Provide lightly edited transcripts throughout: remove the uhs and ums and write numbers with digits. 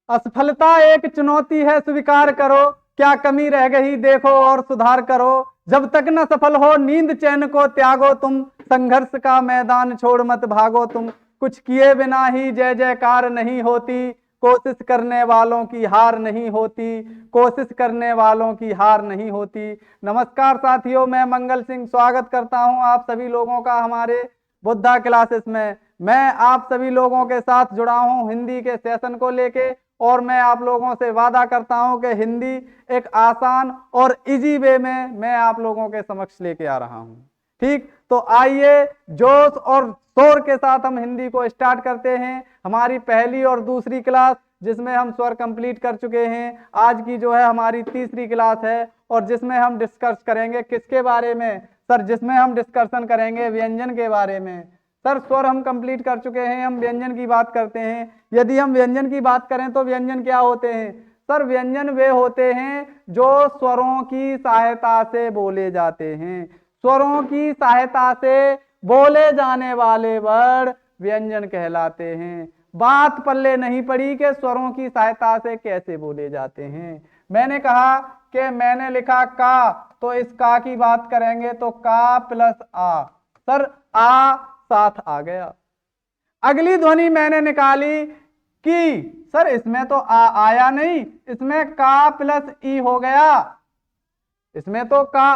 असफलता एक चुनौती है स्वीकार करो, क्या कमी रह गई देखो और सुधार करो। जब तक न सफल हो नींद चैन को त्यागो तुम, संघर्ष का मैदान छोड़ मत भागो तुम। कुछ किए बिना ही जय जयकार नहीं होती, कोशिश करने वालों की हार नहीं होती, कोशिश करने वालों की हार नहीं होती। नमस्कार साथियों, मैं मंगल सिंह स्वागत करता हूं आप सभी लोगों का हमारे बुद्धा क्लासेस में। मैं आप सभी लोगों के साथ जुड़ा हूं हिंदी के सेशन को लेके, और मैं आप लोगों से वादा करता हूं कि हिंदी एक आसान और इजी वे में मैं आप लोगों के समक्ष लेके आ रहा हूं। ठीक, तो आइए जोश और शोर के साथ हम हिंदी को स्टार्ट करते हैं। हमारी पहली और दूसरी क्लास जिसमें हम स्वर कंप्लीट कर चुके हैं, आज की जो है हमारी तीसरी क्लास है, और जिसमें हम डिस्कस करेंगे किसके बारे में सर? जिसमें हम डिस्कशन करेंगे व्यंजन के बारे में। सर स्वर हम कंप्लीट कर चुके हैं, हम व्यंजन की बात करते हैं। यदि हम व्यंजन की बात करें तो व्यंजन क्या होते हैं? सर व्यंजन वे होते हैं जो स्वरों की सहायता से बोले जाते हैं। स्वरों की सहायता से बोले जाने वाले वर्ड व्यंजन कहलाते हैं। बात पल्ले नहीं पड़ी कि स्वरों की सहायता से कैसे बोले जाते हैं। मैंने कहा कि मैंने लिखा का, तो इस का की बात करेंगे तो का प्लस आ। सर आ साथ आ गया। अगली ध्वनि मैंने निकाली की, सर इसमें तो आ आया नहीं, इसमें का प्लस ई हो गया। इसमें तो का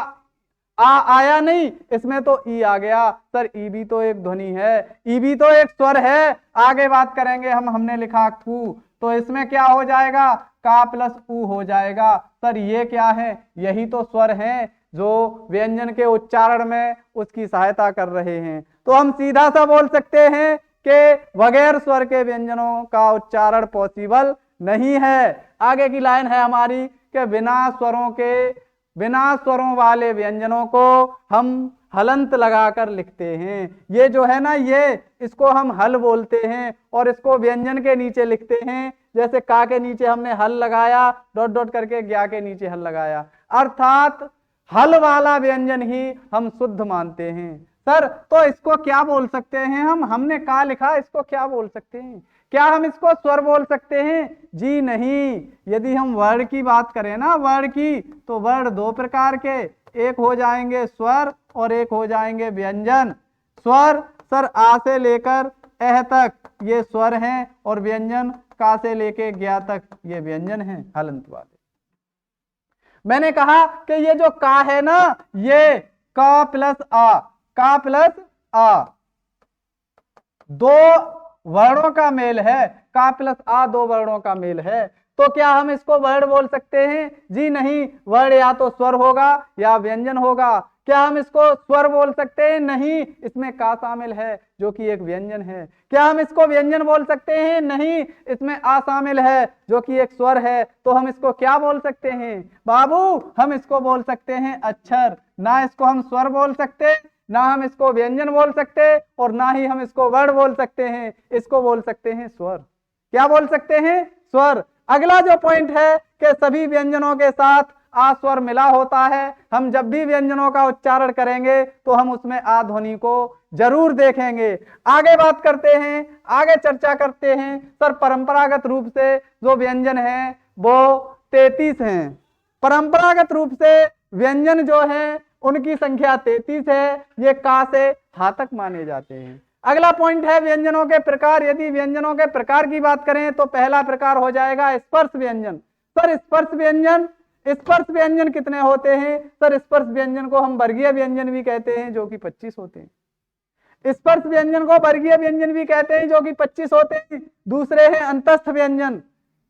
आ आया नहीं, इसमें तो ई आ गया। सर ई भी तो एक ध्वनि है, ई भी तो एक स्वर है। आगे बात करेंगे हमने लिखा कू, तो इसमें क्या हो जाएगा? का प्लस ऊ हो जाएगा। सर ये क्या है? यही तो स्वर हैं जो व्यंजन के उच्चारण में उसकी सहायता कर रहे हैं। तो हम सीधा सा बोल सकते हैं कि बगैर स्वर के व्यंजनों का उच्चारण पॉसिबल नहीं है। आगे की लाइन है हमारी कि बिना स्वरों वाले व्यंजनों को हम हलंत लगाकर लिखते हैं। ये जो है ना, ये इसको हम हल बोलते हैं, और इसको व्यंजन के नीचे लिखते हैं। जैसे का के नीचे हमने हल लगाया, डॉट डॉट करके ज्ञा के नीचे हल लगाया, अर्थात हल वाला व्यंजन ही हम शुद्ध मानते हैं। सर तो इसको क्या बोल सकते हैं हमने का लिखा, इसको क्या बोल सकते हैं? क्या हम इसको स्वर बोल सकते हैं? जी नहीं। यदि हम वर्ण की बात करें ना, वर्ण की, तो वर्ण दो प्रकार के, एक हो जाएंगे स्वर और एक हो जाएंगे व्यंजन। स्वर सर आ से लेकर एह तक ये स्वर हैं, और व्यंजन का से लेकर ज्ञा तक ये व्यंजन हैं हलंत वाले। मैंने कहा कि ये जो का है ना, ये का प्लस आ, का प्लस आ दो वर्णों का मेल है। का प्लस आ दो वर्णों का मेल है। तो क्या हम इसको वर्ण बोल सकते हैं? जी नहीं। वर्ण या तो स्वर होगा या व्यंजन होगा। क्या हम इसको स्वर बोल सकते हैं? नहीं, इसमें का शामिल है जो कि एक व्यंजन है। क्या हम इसको व्यंजन बोल सकते हैं? नहीं, इसमें आ शामिल है जो कि एक स्वर है। तो हम इसको क्या बोल सकते हैं बाबू? हम इसको बोल सकते हैं अक्षर। ना इसको हम स्वर बोल सकते, ना हम इसको व्यंजन बोल सकते, और ना ही हम इसको वर्ण बोल सकते हैं। इसको बोल सकते हैं स्वर। क्या बोल सकते हैं? स्वर। अगला जो पॉइंट है कि सभी व्यंजनों के साथ आ स्वर मिला होता है। हम जब भी व्यंजनों का उच्चारण करेंगे तो हम उसमें आ ध्वनि को जरूर देखेंगे। आगे बात करते हैं, आगे चर्चा करते हैं। सर परंपरागत रूप से जो व्यंजन है वो 33 हैं। परंपरागत रूप से व्यंजन जो है उनकी संख्या 33 है। ये का से हा तक माने जाते हैं। अगला पॉइंट है व्यंजनों के प्रकार। यदि व्यंजनों के प्रकार की बात करें तो पहला प्रकार हो जाएगा स्पर्श व्यंजन। सर स्पर्श व्यंजन कितने होते हैं? सर स्पर्श व्यंजन को हम वर्गीय व्यंजन भी कहते हैं जो कि 25 होते हैं। स्पर्श व्यंजन को वर्गीय व्यंजन भी कहते हैं जो कि 25 होते हैं। दूसरे हैं अंतस्थ व्यंजन,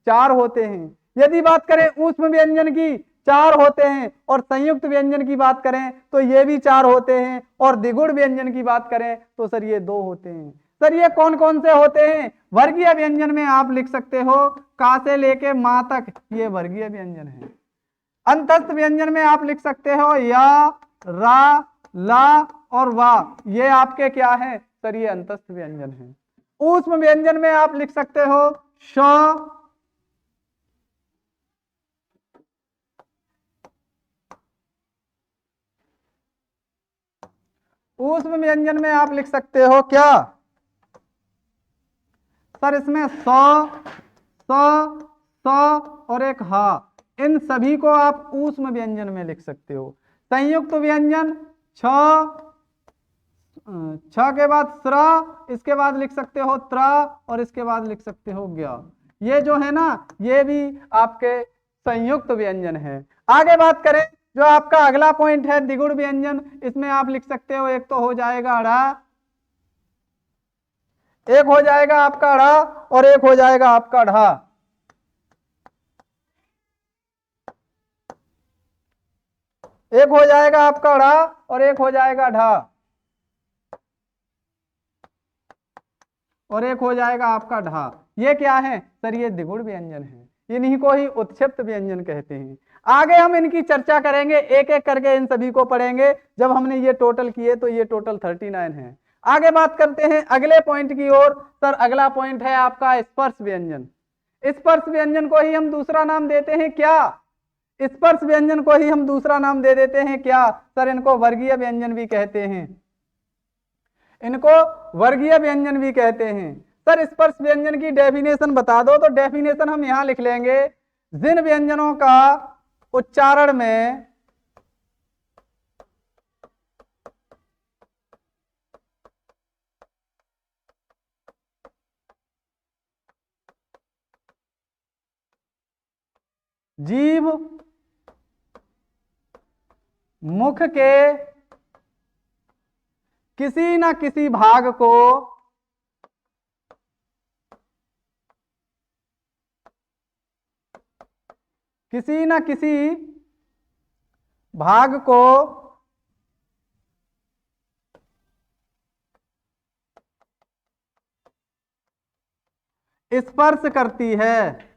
4 होते हैं। यदि बात करें ऊष्म व्यंजन की, 4 होते हैं। और संयुक्त व्यंजन की बात करें तो ये भी 4 होते हैं। और द्विगुण व्यंजन की बात करें तो सर ये 2 होते हैं। सर ये कौन कौन से होते हैं? वर्गीय व्यंजन में आप लिख सकते हो का से लेके मा तक, ये वर्गीय व्यंजन है। अंतस्थ व्यंजन में आप लिख सकते हो या, रा, ला और वा, ये आपके क्या है? सर ये अंतस्थ व्यंजन है। ऊष्म व्यंजन में आप लिख सकते हो श, ऊष्म व्यंजन में आप लिख सकते हो क्या? सर इसमें स, और एक हा, इन सभी को आप ऊष्म व्यंजन में लिख सकते हो। संयुक्त व्यंजन छ, छ के बाद स्र, इसके बाद लिख सकते हो त्र, और इसके बाद लिख सकते हो ज्ञ। ये जो है ना, ये भी आपके संयुक्त व्यंजन है। आगे बात करें, जो आपका अगला पॉइंट है द्विगुण व्यंजन, इसमें आप लिख सकते हो, एक तो हो जाएगा अड़ा, एक हो जाएगा आपका अड़ा, और एक हो जाएगा आपका ढा। एक हो जाएगा आपका ढा और एक हो जाएगा ढा, और एक हो जाएगा आपका ढा। ये क्या है सर? ये द्विगुण व्यंजन है, इन्हीं को ही उत्क्षिप्त व्यंजन कहते हैं। आगे हम इनकी चर्चा करेंगे, एक एक करके इन सभी को पढ़ेंगे। जब हमने ये टोटल किए तो ये टोटल 39 है। आगे बात करते हैं अगले पॉइंट की ओर। सर अगला पॉइंट है आपका स्पर्श व्यंजन। स्पर्श व्यंजन को ही हम दूसरा नाम देते हैं क्या? स्पर्श व्यंजन को ही हम दूसरा नाम दे देते हैं क्या? सर इनको वर्गीय व्यंजन भी कहते हैं, इनको वर्गीय व्यंजन भी कहते हैं। सर स्पर्श व्यंजन की डेफिनेशन बता दो, तो डेफिनेशन हम यहां लिख लेंगे, जिन व्यंजनों का उच्चारण में जीभ मुख के किसी न किसी भाग को स्पर्श करती है,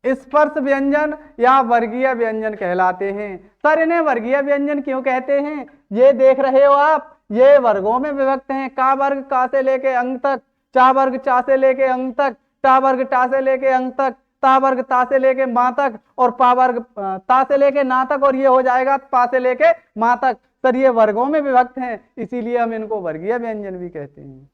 स्पर्श व्यंजन या वर्गीय व्यंजन कहलाते हैं। सर इन्हें वर्गीय व्यंजन क्यों कहते हैं? ये देख रहे हो आप, ये वर्गों में विभक्त हैं। का वर्ग का से लेके अंग तक, चा वर्ग चा से लेके अंग तक, टा वर्ग टा से लेके अंग तक, ता वर्ग ता से लेके मां तक, और पा वर्ग ता से लेके ना तक, और ये हो जाएगा पा से लेके मां तक। सर ये वर्गों में विभक्त हैं, इसीलिए हम इनको वर्गीय व्यंजन भी कहते हैं।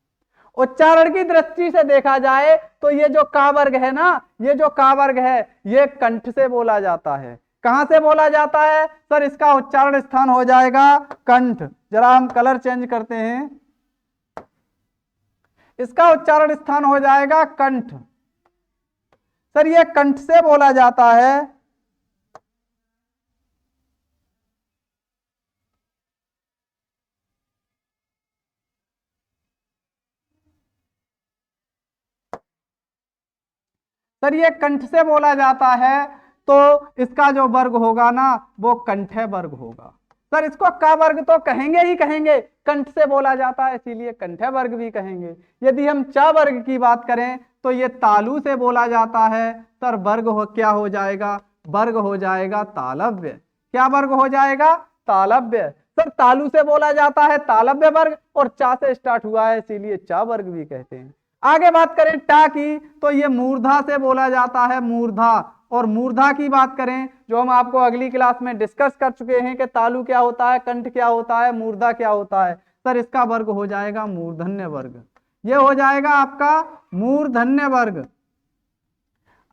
उच्चारण की दृष्टि से देखा जाए तो ये जो का वर्ग है ना, ये जो का वर्ग है, ये कंठ से बोला जाता है। कहां से बोला जाता है? सर इसका उच्चारण स्थान हो जाएगा कंठ। जरा हम कलर चेंज करते हैं, इसका उच्चारण स्थान हो जाएगा कंठ। सर ये कंठ से बोला जाता है। सर ये कंठ से बोला जाता है, तो इसका जो वर्ग होगा ना, वो कंठे वर्ग होगा। सर इसको का वर्ग तो कहेंगे ही कहेंगे, कंठ से बोला जाता है इसीलिए कंठे वर्ग भी कहेंगे। यदि हम चा वर्ग की बात करें तो ये तालु से बोला जाता है। सर वर्ग क्या हो जाएगा? वर्ग हो जाएगा तालव्य। क्या वर्ग हो जाएगा? तालव्य। सर तालु से बोला जाता है तालव्य वर्ग, और चा से स्टार्ट हुआ है इसीलिए चा वर्ग भी कहते हैं। आगे बात करें टा की, तो ये मूर्धा से बोला जाता है, मूर्धा। और मूर्धा की बात करें, जो हम आपको अगली क्लास में डिस्कस कर चुके हैं कि तालु क्या होता है, कंठ क्या होता है, मूर्धा क्या होता है। सर इसका वर्ग हो जाएगा मूर्धन्य वर्ग। ये हो जाएगा आपका मूर्धन्य वर्ग।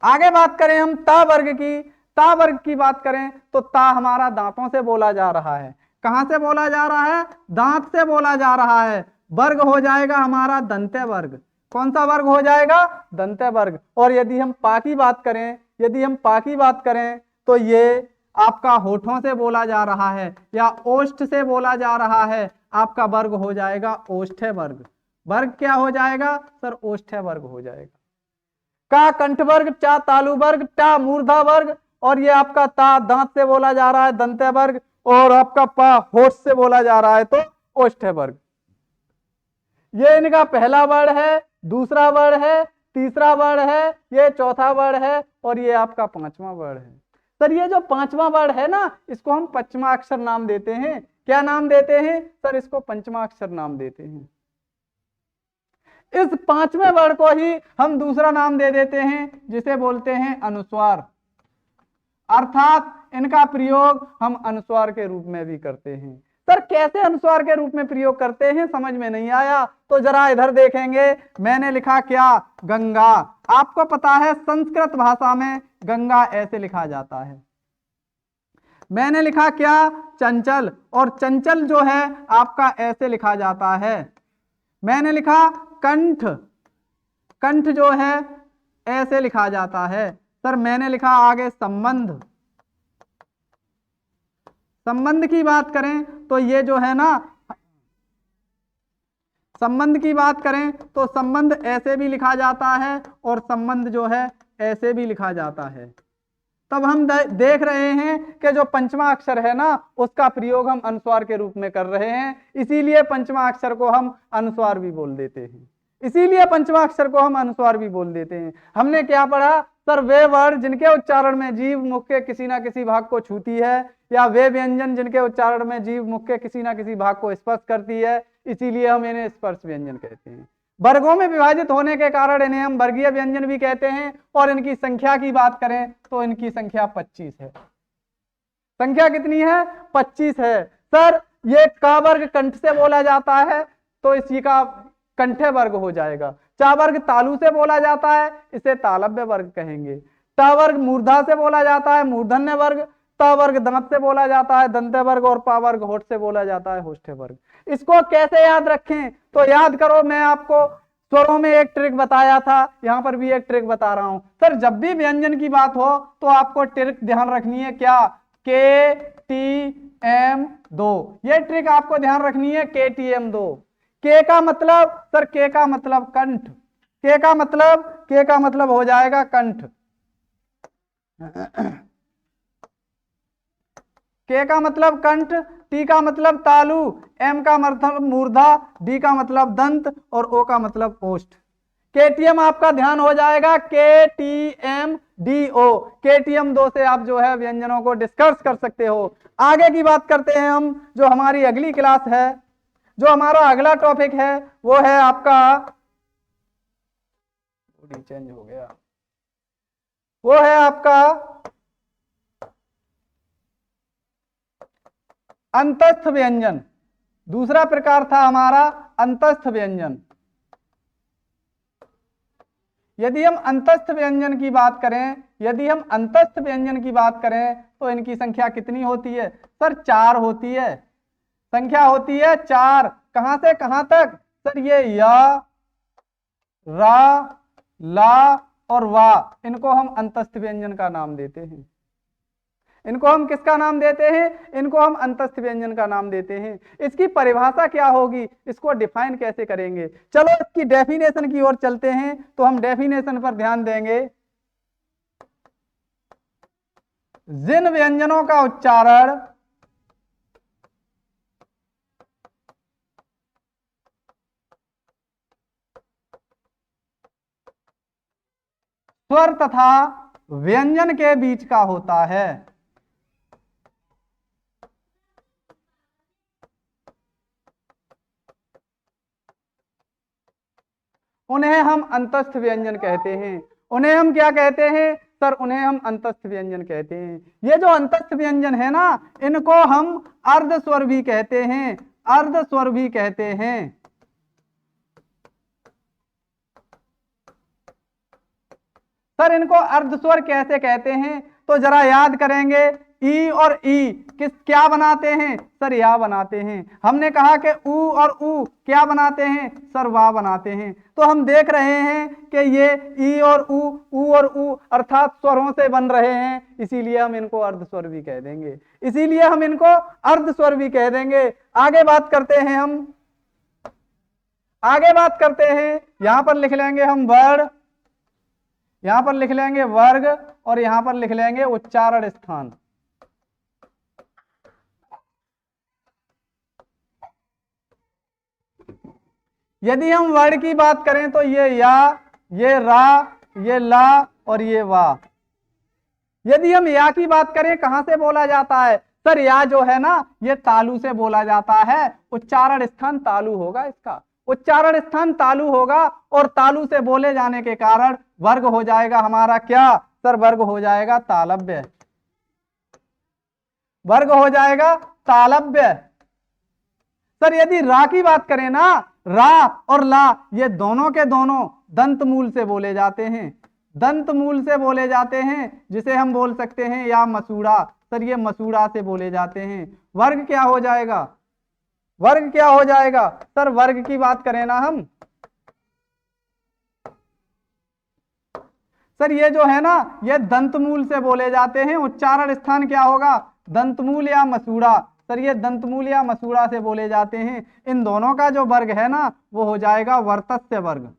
आगे बात करें हम ता वर्ग की, ता वर्ग की बात करें तो ता हमारा दांतों से बोला जा रहा है। कहां से बोला जा रहा है? दांत से बोला जा रहा है। वर्ग हो जाएगा हमारा दंत्य वर्ग। कौन सा वर्ग हो जाएगा? दंत्य वर्ग। और यदि हम पा की बात करें, यदि हम पा की बात करें तो ये आपका होठों से बोला जा रहा है या ओष्ठ से बोला जा रहा है। आपका वर्ग हो जाएगा ओष्ठ्य वर्ग। वर्ग क्या हो जाएगा? सर ओष्ठ्य वर्ग हो जाएगा। का कंठ वर्ग, चा तालु वर्ग, टा मूर्धा वर्ग, और ये आपका ता दांत से बोला जा रहा है दंत्य वर्ग, और आपका पा होठ से बोला जा रहा है तो ओष्ठ्य वर्ग। ये इनका पहला वर्ण है, दूसरा वर्ण है, तीसरा वर्ण है, ये चौथा वर्ण है, और ये आपका पांचवा वर्ण है। सर ये जो पांचवा वर्ण है ना, इसको हम पंचमाक्षर नाम देते हैं। क्या नाम देते हैं? सर इसको पंचमाक्षर नाम देते हैं। इस पांचवें वर्ण को ही हम दूसरा नाम दे देते हैं, जिसे बोलते हैं अनुस्वार। अर्थात इनका प्रयोग हम अनुस्वार के रूप में भी करते हैं। सर कैसे अनुस्वार के रूप में प्रयोग करते हैं, समझ में नहीं आया। तो जरा इधर देखेंगे, मैंने लिखा क्या, गंगा। आपको पता है संस्कृत भाषा में गंगा ऐसे लिखा जाता है। मैंने लिखा क्या, चंचल, और चंचल जो है आपका ऐसे लिखा जाता है। मैंने लिखा कंठ, कंठ जो है ऐसे लिखा जाता है। सर मैंने लिखा आगे संबंध, संबंध की बात करें तो ये जो है ना, संबंध की बात करें तो संबंध ऐसे भी लिखा जाता है और संबंध जो है ऐसे भी लिखा जाता है। तब हम देख रहे हैं कि जो पंचमा अक्षर है ना उसका प्रयोग हम अनुस्वार के रूप में कर रहे हैं, इसीलिए पंचमा अक्षर को हम अनुस्वार भी बोल देते हैं, इसीलिए पंचमा अक्षर को हम अनुस्वार भी बोल देते हैं। हमने क्या पढ़ा, सर वे वर्ण जिनके उच्चारण में जीभ मुख के किसी ना किसी भाग को छूती है, या वे व्यंजन जिनके उच्चारण में जीभ मुख के किसी ना किसी भाग को स्पर्श करती है, इसीलिए हम इन्हें स्पर्श व्यंजन कहते हैं। वर्गों में विभाजित होने के कारण इन्हें हम वर्गीय व्यंजन भी कहते हैं। और इनकी संख्या की बात करें तो इनकी संख्या 25 है। संख्या कितनी है, 25 है। सर ये का वर्ग कंठ से बोला जाता है तो इसी का कंठे वर्ग हो जाएगा। चा वर्ग तालु से बोला जाता है, इसे तालव्य वर्ग कहेंगे। ट वर्ग मूर्धा से बोला जाता है, मूर्धन्य वर्ग। त वर्ग दांत से बोला जाता है, दंत्य वर्ग। और पा वर्ग होठ से बोला जाता है, होष्ठ्य वर्ग। इसको कैसे याद रखें, तो याद करो, मैं आपको स्वरों में एक ट्रिक बताया था, यहां पर भी एक ट्रिक बता रहा हूं। सर जब भी व्यंजन की बात हो तो आपको ट्रिक ध्यान रखनी है, क्या, के टी एम दो। ये ट्रिक आपको ध्यान रखनी है, के टी एम दो। के का मतलब, सर के का मतलब कंठ, के का मतलब हो जाएगा कंठ। के का मतलब कंठ, टी का मतलब तालु, एम का मतलब मूर्धा, डी का मतलब दंत और ओ का मतलब ओष्ठ। केटीएम आपका ध्यान हो जाएगा K T M D O. KTM दो से आप जो है व्यंजनों को डिस्कस कर सकते हो। आगे की बात करते हैं हम, जो हमारी अगली क्लास है, जो हमारा अगला टॉपिक है वो है आपका, चेंज हो गया, वो है आपका अंतस्थ व्यंजन। दूसरा प्रकार था हमारा अंतस्थ व्यंजन। यदि हम अंतस्थ व्यंजन की बात करें, यदि हम अंतस्थ व्यंजन की बात करें तो इनकी संख्या कितनी होती है, सर 4 होती है। संख्या होती है 4। कहां से कहां तक, सर ये या, रा, ला और वा, इनको हम अंतस्थ व्यंजन का नाम देते हैं। इनको हम किसका नाम देते हैं, इनको हम अंतस्थ व्यंजन का नाम देते हैं। इसकी परिभाषा क्या होगी, इसको डिफाइन कैसे करेंगे, चलो इसकी डेफिनेशन की ओर चलते हैं। तो हम डेफिनेशन पर ध्यान देंगे। जिन व्यंजनों का उच्चारण स्वर तथा व्यंजन के बीच का होता है, उन्हें हम अंतस्थ व्यंजन कहते हैं। उन्हें हम क्या कहते हैं, सर उन्हें हम अंतस्थ व्यंजन कहते हैं। ये जो अंतस्थ व्यंजन है ना, इनको हम अर्ध स्वर भी कहते हैं, अर्ध स्वर भी कहते हैं। सर इनको अर्ध स्वर कैसे कहते हैं, तो जरा याद करेंगे, ई और ई किस क्या बनाते हैं, सर या बनाते हैं। हमने कहा कि ऊ और ऊ क्या बनाते हैं, सर वा बनाते हैं। तो हम देख रहे हैं कि ये ई और ऊ और ऊ अर्थात स्वरों से बन रहे हैं, इसीलिए हम इनको अर्ध स्वर भी कह देंगे, इसीलिए हम इनको अर्ध स्वर भी कह देंगे। आगे बात करते हैं हम, आगे बात करते हैं, यहां पर लिख लेंगे हम वर्ण, यहां पर लिख लेंगे वर्ग और यहां पर लिख लेंगे उच्चारण स्थान। यदि हम वर्ण की बात करें तो ये या, ये रा, ये ला और ये वा। यदि हम या की बात करें, कहां से बोला जाता है, सर या जो है ना ये तालु से बोला जाता है। उच्चारण स्थान तालु होगा, इसका उच्चारण स्थान तालु होगा और तालु से बोले जाने के कारण वर्ग हो जाएगा हमारा क्या, सर वर्ग हो जाएगा तालव्य, वर्ग हो जाएगा तालव्य। सर यदि रा की बात करें ना, रा और ला ये दोनों के दोनों दंत मूल से बोले जाते हैं, दंत मूल से बोले जाते हैं, जिसे हम बोल सकते हैं या मसूड़ा। सर ये मसूड़ा से बोले जाते हैं। वर्ग क्या हो जाएगा, वर्ग क्या हो जाएगा? सर वर्ग की बात करें ना हम, सर ये जो है ना ये दंतमूल से बोले जाते हैं। उच्चारण स्थान क्या होगा? दंतमूल या मसूड़ा। सर ये दंतमूल या मसूड़ा से बोले जाते हैं। इन दोनों का जो वर्ग है ना वो हो जाएगा वर्तस्य वर्ग।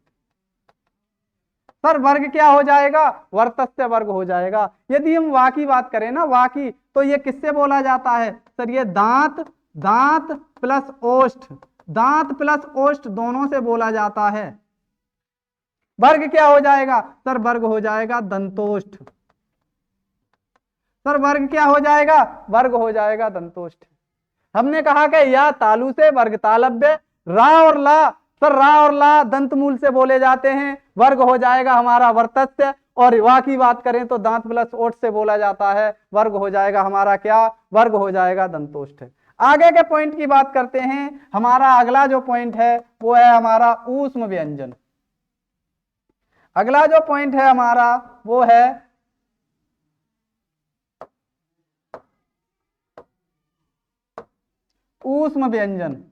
सर वर्ग क्या हो जाएगा? वर्तस्य वर्ग हो जाएगा। यदि हम वा की बात करें ना, वा की, तो ये किससे बोला जाता है? सर ये दांत, दांत प्लस ओष्ठ, दांत प्लस ओष्ठ दोनों से बोला जाता है। वर्ग क्या हो जाएगा? सर वर्ग हो जाएगा दंतोष्ठ। सर वर्ग क्या हो जाएगा? वर्ग हो जाएगा दंतोष्ठ। हमने कहा कि या तालु से वर्ग तालव्य, रा और ला, सर रा और ला दंतमूल से बोले जाते हैं, वर्ग हो जाएगा हमारा वर्तस्य। और वा की बात करें तो दांत प्लस ओठ से बोला जाता है, वर्ग हो जाएगा हमारा क्या? वर्ग हो जाएगा दंतोष्ठ। आगे के पॉइंट की बात करते हैं। हमारा अगला जो पॉइंट है वो है हमारा ऊष्म व्यंजन। अगला जो पॉइंट है हमारा वो है ऊष्म व्यंजन।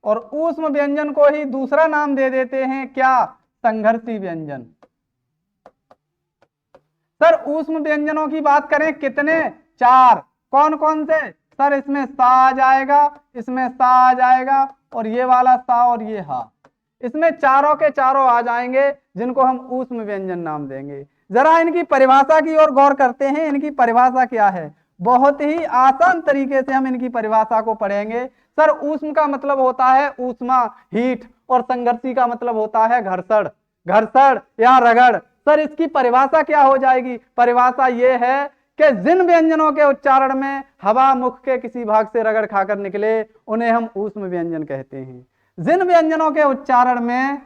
और ऊष्म व्यंजन को ही दूसरा नाम दे देते हैं क्या? संघर्षी व्यंजन। सर ऊष्म व्यंजनों की बात करें कितने? 4। कौन कौन से? सर इसमें सा आ जाएगा, इसमें सा आ जाएगा, और ये वाला सा और ये हा, इसमें चारों के चारों आ जाएंगे, जिनको हम ऊष्म व्यंजन नाम देंगे। जरा इनकी परिभाषा की ओर गौर करते हैं। इनकी परिभाषा क्या है? बहुत ही आसान तरीके से हम इनकी परिभाषा को पढ़ेंगे। सर ऊष्म का मतलब होता है ऊष्मा, हीट, और संघर्षी का मतलब होता है घर्षण, घर्षण या रगड़। सर इसकी परिभाषा क्या हो जाएगी? परिभाषा ये है कि जिन व्यंजनों के उच्चारण में हवा मुख के किसी भाग से रगड़ खाकर निकले उन्हें हम ऊष्म व्यंजन कहते हैं। जिन व्यंजनों के उच्चारण में,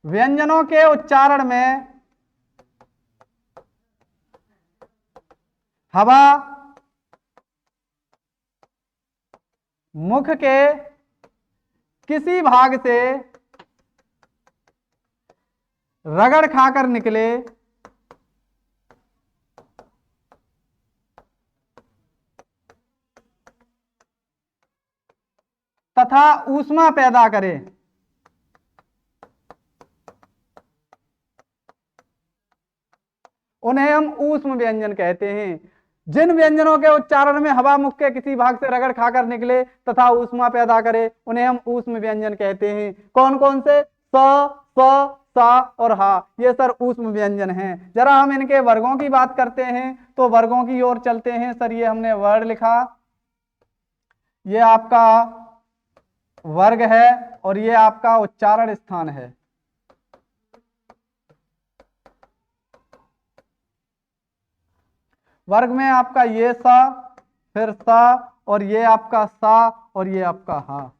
व्यंजनों के उच्चारण में हवा मुख के किसी भाग से रगड़ खाकर निकले तथा ऊष्मा पैदा करे, उन्हें हम ऊष्म व्यंजन कहते हैं। जिन व्यंजनों के उच्चारण में हवा मुख के किसी भाग से रगड़ खाकर निकले तथा ऊष्मा पैदा करे उन्हें हम ऊष्म व्यंजन कहते हैं। कौन कौन से? स, स, सा और हा, ये सर ऊष्म व्यंजन हैं। जरा हम इनके वर्गों की बात करते हैं तो वर्गों की ओर चलते हैं। सर ये हमने वर्ड लिखा, ये आपका वर्ग है, और ये आपका उच्चारण स्थान है। वर्ग में आपका ये सा, फिर सा, और ये आपका सा, और ये आपका हा।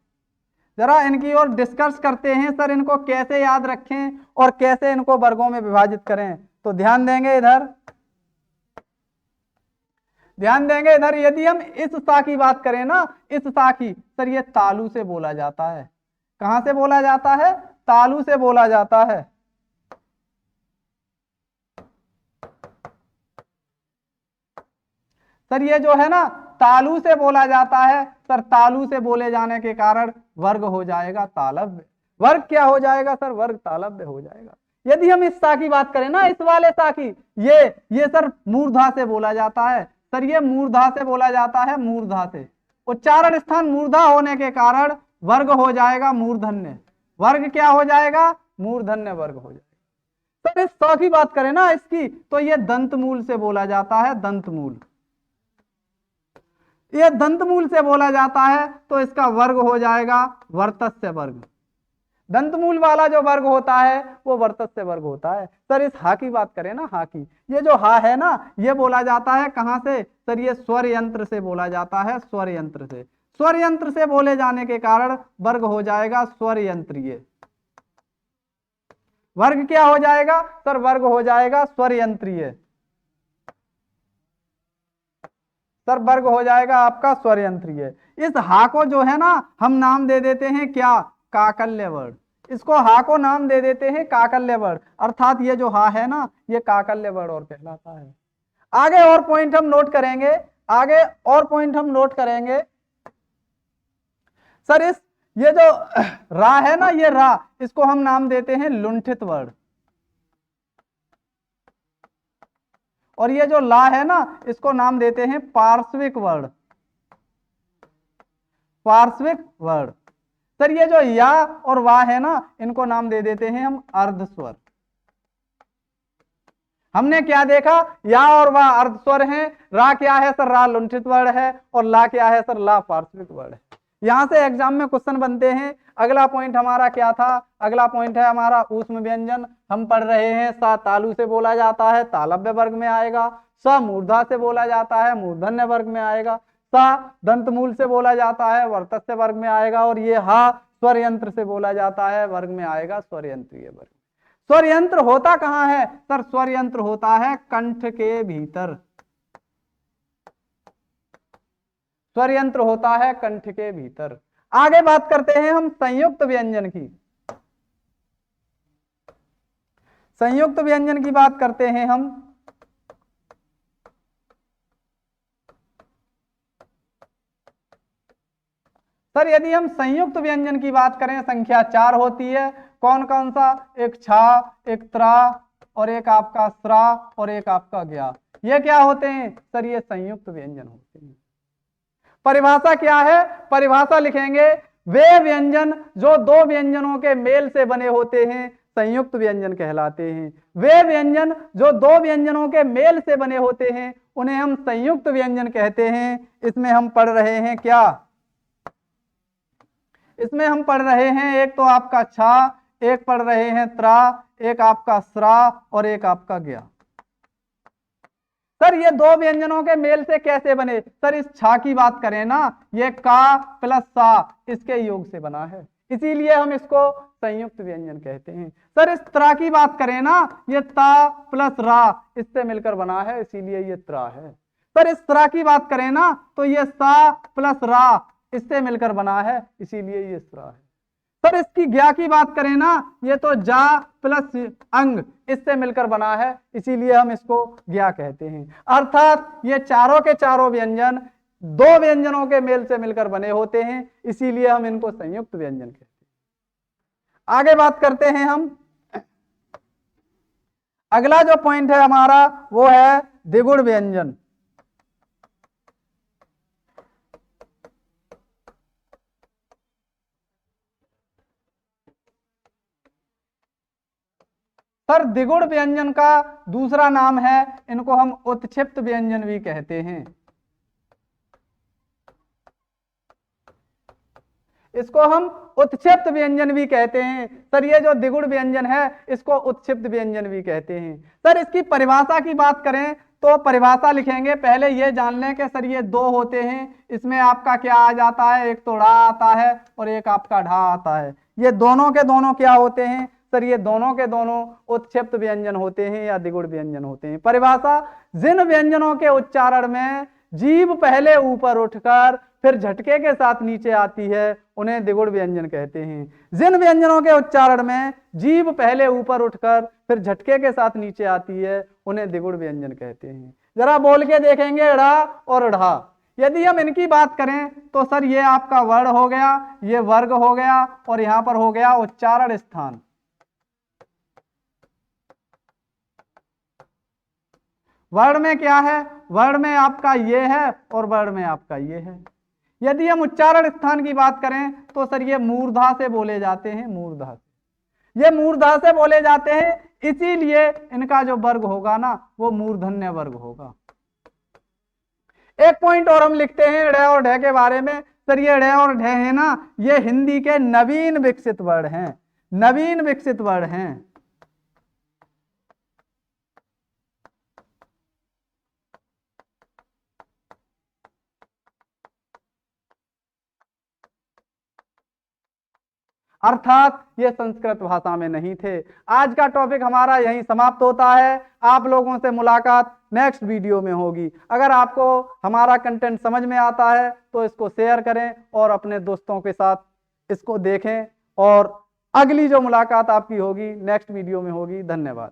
जरा इनकी ओर डिस्कस करते हैं। सर इनको कैसे याद रखें और कैसे इनको वर्गों में विभाजित करें, तो ध्यान देंगे इधर, ध्यान देंगे इधर। यदि हम इस सा की बात करें ना, इस सा की, सर ये तालु से बोला जाता है। कहां से बोला जाता है? तालु से बोला जाता है। सर ये जो है ना तालु से बोला जाता है। सर तालु से बोले जाने के कारण वर्ग हो जाएगा तालव्य। वर्ग क्या हो जाएगा? सर वर्ग तालव्य हो जाएगा। यदि हम इस सा की बात करें ना, इस वाले सा की, ये सर मूर्धा से बोला जाता है। सर ये मूर्धा से बोला जाता है, मूर्धा से। उच्चारण स्थान मूर्धा होने के कारण वर्ग हो जाएगा मूर्धन्य। वर्ग क्या हो जाएगा? मूर्धन्य वर्ग हो जाएगा। सर इस सा की बात करें ना इसकी, तो ये दंतमूल से बोला जाता है, दंतमूल। ये दंतमूल से बोला जाता है तो इसका वर्ग हो जाएगा वर्तस्य वर्ग। दंतमूल वाला जो वर्ग होता है वो वर्तस्य वर्ग होता है। सर इस हा की बात करें ना, हा की, ये जो हा है ना ये बोला जाता है कहां से? सर ये स्वर यंत्र से बोला जाता है, स्वर यंत्र से। स्वर यंत्र से बोले जाने के कारण वर्ग हो जाएगा स्वर यंत्रीय। वर्ग क्या हो जाएगा? सर वर्ग हो जाएगा स्वर यंत्रीय। सर वर्ग हो जाएगा आपका स्वर यंत्रीय। इस हा को जो है ना हम नाम दे देते हैं क्या, काकल्य वर्ण। इसको हा को नाम दे देते हैं काकल्य वर्ण, अर्थात ये जो हा है ना ये काकल्य वर्ण और कहलाता है। आगे और पॉइंट हम नोट करेंगे, आगे और पॉइंट हम नोट करेंगे। सर इस ये जो रा है ना, ये रा, इसको हम नाम देते हैं लुंठित वर्ण। और ये जो ला है ना इसको नाम देते हैं पार्श्विक वर्ण, पार्श्विक वर्ण। सर ये जो या और वा है ना इनको नाम दे देते हैं हम अर्ध स्वर। हमने क्या देखा, या और वा अर्ध स्वर है, रा क्या है सर, रा लुंठित वर्ण है, और ला क्या है सर, ला पार्श्विक वर्ण है। यहां से एग्जाम में क्वेश्चन बनते हैं। अगला पॉइंट हमारा क्या था, अगला पॉइंट है हमारा ऊष्म व्यंजन। हम पढ़ रहे हैं सा तालु से बोला जाता है, तालव्य वर्ग में आएगा। स मूर्धा से बोला जाता है, मूर्धन्य वर्ग में आएगा। सा दंतमूल से बोला जाता है, वर्तस्य वर्ग में आएगा। और ये हा स्वर यंत्र से बोला जाता है, वर्ग में आएगा स्वर यंत्रीय वर्ग। स्वर यंत्र होता कहां है सर, स्वर यंत्र होता है कंठ के भीतर। स्वर यंत्र होता है कंठ के भीतर। आगे बात करते हैं हम संयुक्त व्यंजन की। संयुक्त व्यंजन की बात करते हैं हम। सर यदि हम संयुक्त व्यंजन की बात करें, संख्या 4 होती है। कौन कौन सा, एक छा, एक त्रा, और एक आपका स्रा, और एक आपका ज्ञा। ये क्या होते हैं सर, ये संयुक्त व्यंजन होते हैं। परिभाषा क्या है, परिभाषा लिखेंगे, वे व्यंजन जो दो व्यंजनों के मेल से बने होते हैं संयुक्त व्यंजन कहलाते हैं। वे व्यंजन जो दो व्यंजनों के मेल से बने होते हैं उन्हें हम संयुक्त व्यंजन कहते हैं। इसमें हम पढ़ रहे हैं क्या, इसमें हम पढ़ रहे हैं एक तो आपका छा, एक पढ़ रहे हैं त्रा, एक आपका स्रा, और एक आपका ज्ञा। सर ये दो व्यंजनों के मेल से कैसे बने, सर इस छा की बात करें ना, ये का प्लस सा इसके योग से बना है, इसीलिए हम इसको संयुक्त व्यंजन कहते हैं। सर इस त्रा की बात करें ना, ये ता प्लस रा इससे मिलकर बना है, इसीलिए ये त्रा है। सर इस त्रा की बात करें ना तो ये सा प्लस रा इससे मिलकर बना है, इसीलिए ये स्रा है। सर इसकी ज्ञा की बात करें ना, ये तो जा प्लस अंग इससे मिलकर बना है, इसीलिए हम इसको ज्ञा कहते हैं। अर्थात ये चारों के चारों व्यंजन दो व्यंजनों के मेल से मिलकर बने होते हैं, इसीलिए हम इनको संयुक्त व्यंजन कहते हैं। आगे बात करते हैं हम, अगला जो पॉइंट है हमारा वो है द्विगुण व्यंजन। सर द्विगुण व्यंजन का दूसरा नाम है, इनको हम उत्क्षिप्त व्यंजन भी कहते हैं। इसको हम उत्क्षिप्त व्यंजन भी कहते हैं। सर ये जो द्विगुण व्यंजन है इसको उत्क्षिप्त व्यंजन भी कहते हैं। सर इसकी परिभाषा की बात करें तो परिभाषा लिखेंगे, पहले ये जान लें कि सर ये दो होते हैं, इसमें आपका क्या आ जाता है, एक तो ढ़ा आता है और एक आपका ढा आता है। ये दोनों के दोनों क्या होते हैं सर, ये दोनों के दोनों उत्क्षिप्त व्यंजन होते हैं या द्विगुण व्यंजन होते हैं। परिभाषा, जिन व्यंजनों के उच्चारण में जीभ पहले ऊपर उठकर फिर झटके के साथ नीचे आती है उन्हें द्विगुण व्यंजन कहते हैं। जिन व्यंजनों के उच्चारण में जीभ पहले ऊपर उठकर फिर झटके के साथ नीचे आती है उन्हें द्विगुण व्यंजन कहते हैं। जरा बोल के देखेंगे ढ़ा और ढ़ा। यदि हम इनकी बात करें तो सर ये आपका वर्ण हो गया, ये वर्ग हो गया, और यहां पर हो गया उच्चारण स्थान। वर्ण में क्या है, वर्ण में आपका ये है और वर्ण में आपका ये है। यदि हम उच्चारण स्थान की बात करें तो सर ये मूर्धा से बोले जाते हैं, मूर्धा से, ये मूर्धा से बोले जाते हैं, इसीलिए इनका जो वर्ग होगा ना वो मूर्धन्य वर्ग होगा। एक पॉइंट और हम लिखते हैं ढ़ और ढ के बारे में। सर ये ढ़ और ढ है ना, ये हिंदी के नवीन विकसित वर्ण हैं, नवीन विकसित वर्ण हैं। अर्थात ये संस्कृत भाषा में नहीं थे। आज का टॉपिक हमारा यहीं समाप्त होता है। आप लोगों से मुलाकात नेक्स्ट वीडियो में होगी। अगर आपको हमारा कंटेंट समझ में आता है तो इसको शेयर करें और अपने दोस्तों के साथ इसको देखें, और अगली जो मुलाकात आपकी होगी नेक्स्ट वीडियो में होगी। धन्यवाद।